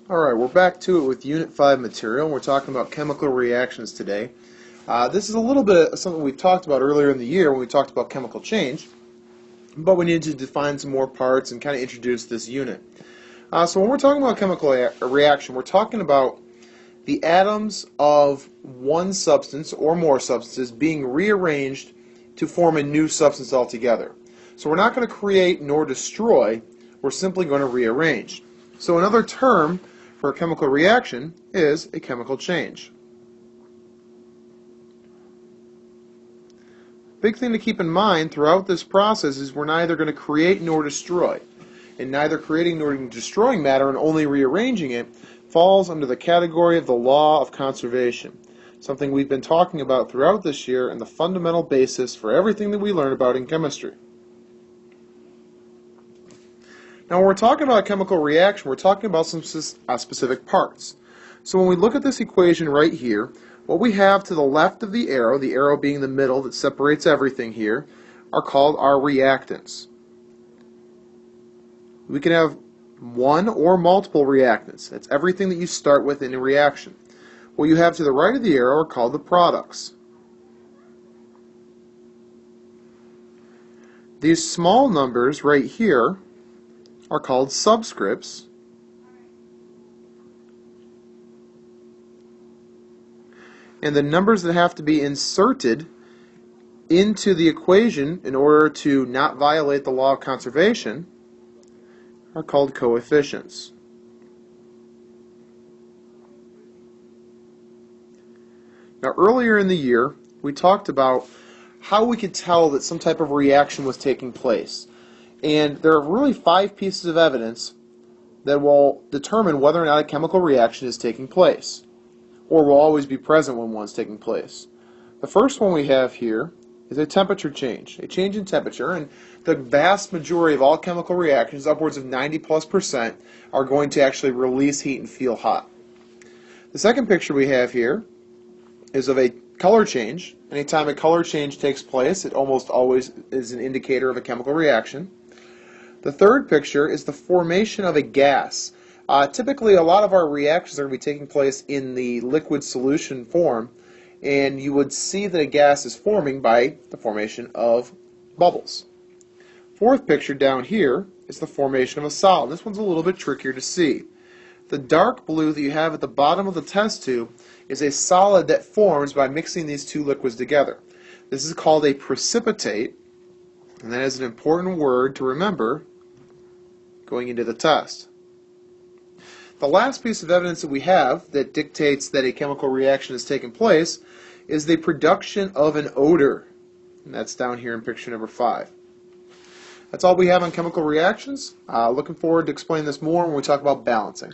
Alright, we're back to it with Unit 5 material, and we're talking about chemical reactions today. This is a little bit of something we've talked about earlier in the year when we talked about chemical change, but we need to define some more parts and kind of introduce this unit. So when we're talking about chemical reaction, we're talking about the atoms of one substance or more substances being rearranged to form a new substance altogether. So we're not going to create nor destroy, we're simply going to rearrange. So another term for a chemical reaction is a chemical change. Big thing to keep in mind throughout this process is we're neither going to create nor destroy. And neither creating nor destroying matter and only rearranging it falls under the category of the law of conservation, something we've been talking about throughout this year and the fundamental basis for everything that we learn about in chemistry. Now when we're talking about a chemical reaction, we're talking about some specific parts. So when we look at this equation right here, what we have to the left of the arrow being the middle that separates everything here, are called our reactants. We can have one or multiple reactants. That's everything that you start with in a reaction. What you have to the right of the arrow are called the products. These small numbers right here are called subscripts, and the numbers that have to be inserted into the equation in order to not violate the law of conservation are called coefficients. Now earlier in the year we talked about how we could tell that some type of reaction was taking place. And there are really 5 pieces of evidence that will determine whether or not a chemical reaction is taking place, or will always be present when one's taking place. The first one we have here is a temperature change, a change in temperature, and the vast majority of all chemical reactions, upwards of 90+%, are going to actually release heat and feel hot. The second picture we have here is of a color change. Anytime a color change takes place, it almost always is an indicator of a chemical reaction. The third picture is the formation of a gas. Typically, a lot of our reactions are going to be taking place in the liquid solution form, and you would see that a gas is forming by the formation of bubbles. Fourth picture down here is the formation of a solid. This one's a little bit trickier to see. The dark blue that you have at the bottom of the test tube is a solid that forms by mixing these two liquids together. This is called a precipitate, and that is an important word to remember going into the test. The last piece of evidence that we have that dictates that a chemical reaction has taken place is the production of an odor, and that's down here in picture number 5. That's all we have on chemical reactions. Looking forward to explaining this more when we talk about balancing.